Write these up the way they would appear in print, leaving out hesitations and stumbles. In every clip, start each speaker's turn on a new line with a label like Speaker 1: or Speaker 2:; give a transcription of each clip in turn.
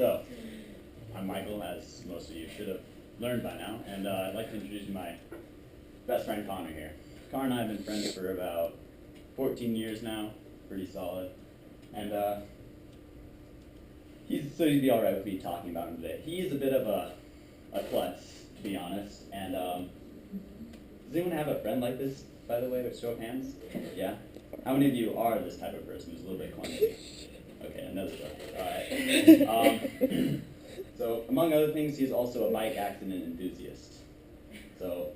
Speaker 1: So, I'm Michael, as most of you should have learned by now, and I'd like to introduce you my best friend Connor here. Connor and I have been friends for about 14 years now, pretty solid, and he'd be all right with me talking about him today. He is a bit of a klutz, to be honest, and does anyone have a friend like this, by the way, with show of hands? Yeah? How many of you are this type of person who's a little bit clumsy? Okay, another joke. All right. So, among other things, he's also a bike accident enthusiast. So,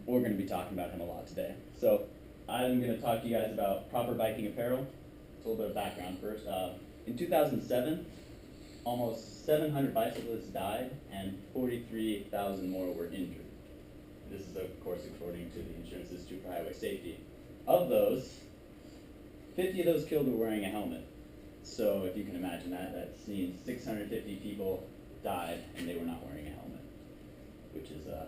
Speaker 1: we're going to be talking about him a lot today. So, I'm going to talk to you guys about proper biking apparel. It's a little bit of background first. In 2007, almost 700 bicyclists died and 43,000 more were injured. This is, of course, according to the Insurance Institute for Highway Safety. Of those, 50 of those killed were wearing a helmet. So if you can imagine that, that means 650 people died and they were not wearing a helmet, which is a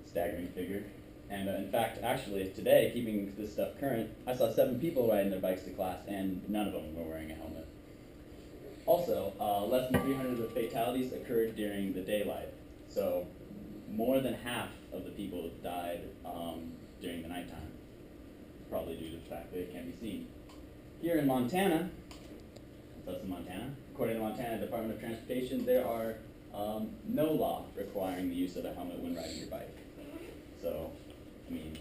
Speaker 1: staggering figure. And in fact, actually, today, keeping this stuff current, I saw 7 people riding their bikes to class and none of them were wearing a helmet. Also, less than 300 of the fatalities occurred during the daylight. So more than half of the people died during the nighttime, probably due to the fact that it can't be seen. Here in Montana, that's in Montana, according to the Montana Department of Transportation, there are no law requiring the use of a helmet when riding your bike. So, I mean,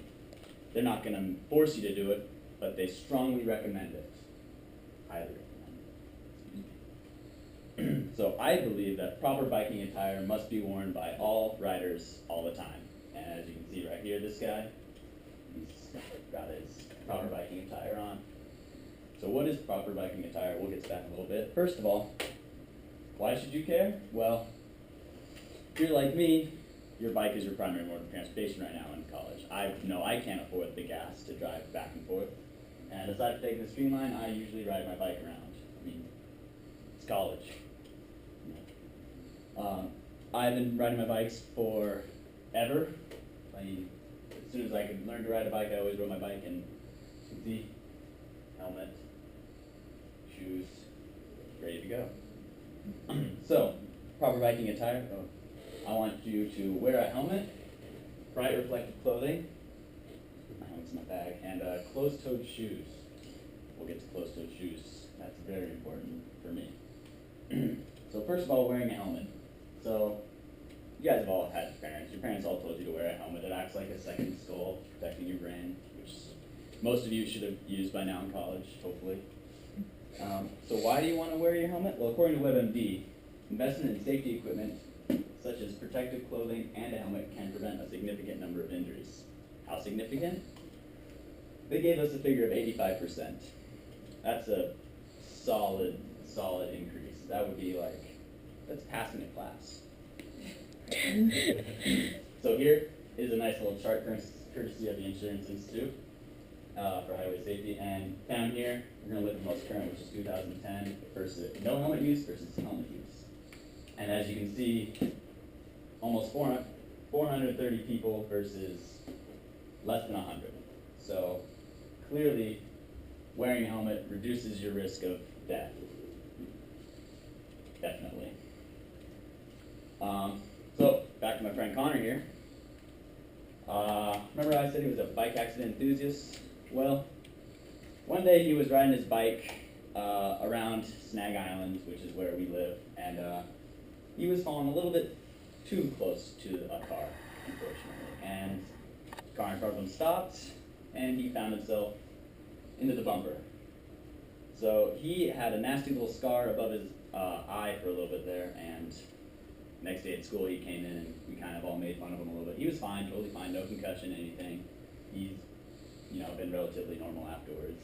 Speaker 1: they're not going to force you to do it, but they strongly recommend it. Highly recommend it. So I believe that proper biking attire must be worn by all riders all the time. And as you can see right here, this guy, he's got his proper biking attire on. So what is proper biking attire? We'll get to that in a little bit. First of all, why should you care? Well, if you're like me, your bike is your primary mode of transportation right now in college. I know I can't afford the gas to drive back and forth. And aside from taking the streamline, I usually ride my bike around. I mean, it's college. I've been riding my bikes forever. I mean, as soon as I could learn to ride a bike, I always rode my bike, and you can see, helmet, shoes, ready to go. So, proper biking attire. I want you to wear a helmet, bright reflective clothing, my helmet's in my bag, and closed-toed shoes. We'll get to closed-toed shoes. That's very important for me. So first of all, wearing a helmet. So you guys have all had parents. Your parents all told you to wear a helmet. It acts like a second skull, protecting your brain, which most of you should have used by now in college, hopefully. So why do you want to wear your helmet? Well, according to WebMD, investment in safety equipment such as protective clothing and a helmet can prevent a significant number of injuries. How significant? They gave us a figure of 85%. That's a solid increase. That would be like, that's passing a class. So here is a nice little chart courtesy of the Insurance Institute for Highway Safety. And down here, we're going to look at the most current, which is 2010 versus no helmet use versus helmet use. And as you can see, almost 430 people versus less than 100. So clearly, wearing a helmet reduces your risk of death. Definitely. So back to my friend Connor here. Remember I said he was a bike accident enthusiast? Well, one day he was riding his bike around Snag Island, which is where we live, and he was falling a little bit too close to a car, unfortunately. And the car in front of him stopped, and he found himself into the bumper. So he had a nasty little scar above his eye for a little bit there, and next day at school he came in and we kind of all made fun of him a little bit. He was fine, totally fine, no concussion, anything. He's, been relatively normal afterwards.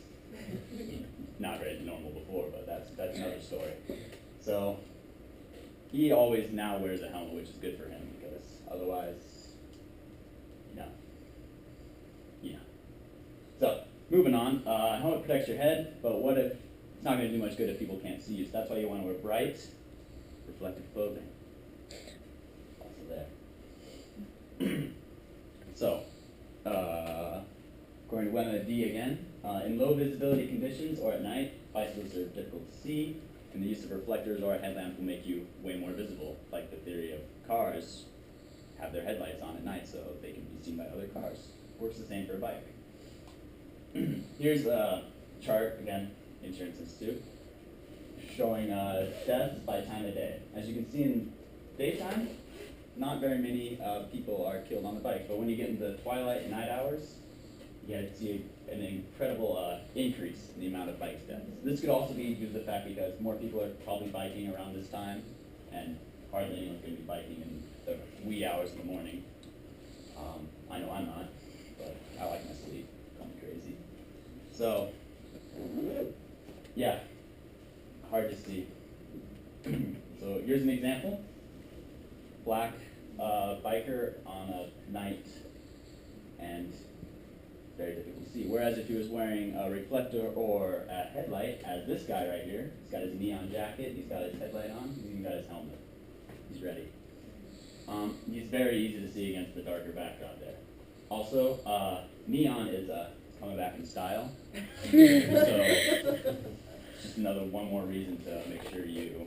Speaker 1: Not very normal before, but that's another story. So he always now wears a helmet, which is good for him because otherwise, So moving on, helmet protects your head, but what if it's not going to do much good if people can't see you? So that's why you want to wear bright, reflective clothing. Also there. So, according to WebMD again, in low visibility conditions or at night, bicycles are difficult to see, And the use of reflectors or a headlamp will make you way more visible, like the theory of cars have their headlights on at night so they can be seen by other cars. Works the same for a bike. Here's a chart, again, Insurance Institute, showing deaths by time of day. As you can see in daytime, not very many people are killed on the bike, but when you get into the twilight and night hours, you see an incredible increase in the amount of bike deaths. This could also be due to the fact because more people are probably biking around this time, and hardly anyone's going to be biking in the wee hours in the morning. I know I'm not, but I like my sleep. Call me crazy. So, yeah, hard to see. So here's an example. Black biker on a night, and very difficult to see. Whereas if he was wearing a reflector or a headlight, as this guy right here, he's got his neon jacket, he's got his headlight on, he's even got his helmet. He's ready. He's very easy to see against the darker backdrop there. Also, neon is coming back in style. So, just one more reason to make sure you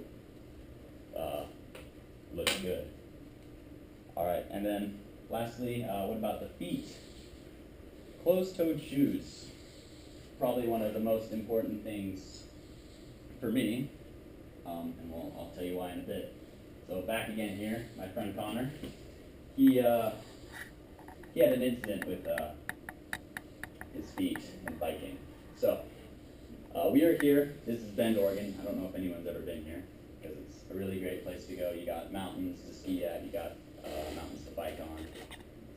Speaker 1: look good. All right, and then lastly, what about the feet? Closed-toed shoes, probably one of the most important things for me, and I'll tell you why in a bit. So back again here, my friend Connor, he had an incident with his feet in biking. So we are here. This is Bend, Oregon. I don't know if anyone's ever been here because it's a really great place to go. You got mountains to ski at. You got mountains to bike on.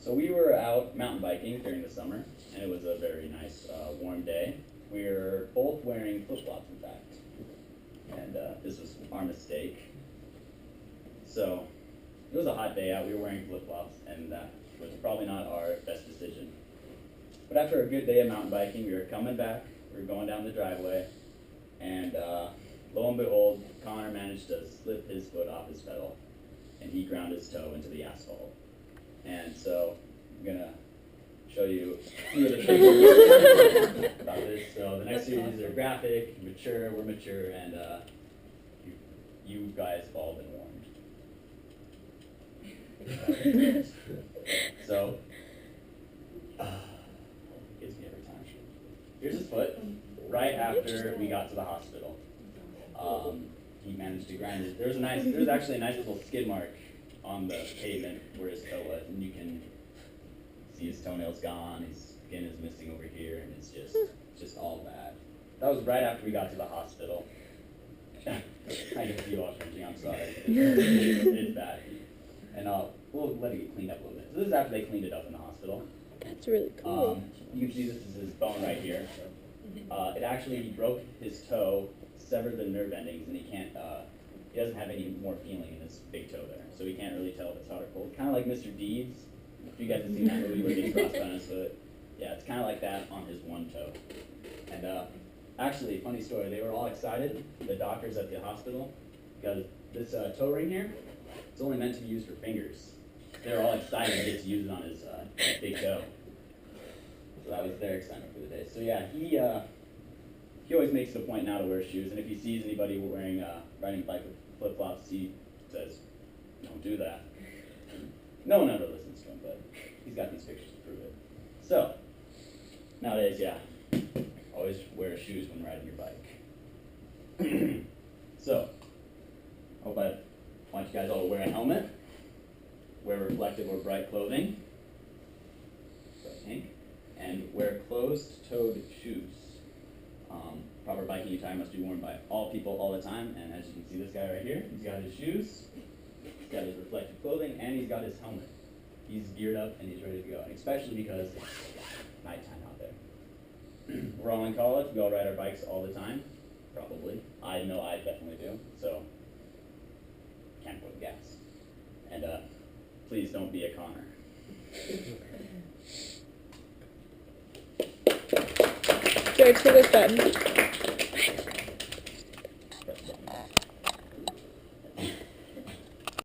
Speaker 1: So we were out mountain biking during the summer, and it was a very nice warm day. We were both wearing flip-flops, in fact, and this was our mistake. So it was a hot day out. We were wearing flip-flops, and that was probably not our best decision. But after a good day of mountain biking, we were coming back. We were going down the driveway, and lo and behold, Connor managed to slip his foot off his pedal, and he ground his toe into the asphalt. And so I'm going to show you a few of the things about this. So the next series are graphic, mature, we're mature, and you guys have all been warned. So, gives me every time. Here's his foot, right after we got to the hospital. He managed to grind it. There's actually a nice little skid mark on the pavement where his toe was, and you can see his toenails gone, his skin is missing over here, and it's just all bad. That was right after we got to the hospital. I can see you all cringing, I'm sorry. It's bad. And we'll let it get cleaned up a little bit. So this is after they cleaned it up in the hospital.
Speaker 2: That's really cool.
Speaker 1: You can see this is his bone right here. He broke his toe, severed the nerve endings, and he doesn't have any more feeling in his big toe there, so he can't really tell if it's hot or cold. Kind of like Mr. Deeds. If you guys have seen that movie where he gets frostbite on his foot. Yeah, it's kind of like that on his one toe. And actually, funny story, they were all excited, the doctors at the hospital, because this toe ring here, it's only meant to be used for fingers. They were all excited to get to use it on his big toe. So that was their excitement for the day. So yeah, he always makes it a point now to wear shoes, and if he sees anybody riding a bike with flip-flops, he says, don't do that. No one ever listens to him, but he's got these pictures to prove it. So, nowadays, yeah, always wear shoes when riding your bike. So, I want you guys all to wear a helmet, wear reflective or bright clothing, bright pink, and wear closed-toed shoes. Proper biking attire must be worn by all people all the time, and as you can see this guy right here, he's got his shoes, he's got his reflective clothing, and he's got his helmet. He's geared up and he's ready to go, and especially because it's nighttime out there. We're all in college, we all ride our bikes all the time, probably. I know I definitely do, so can't afford the gas. And please don't be a Connor.
Speaker 2: George, hit this button.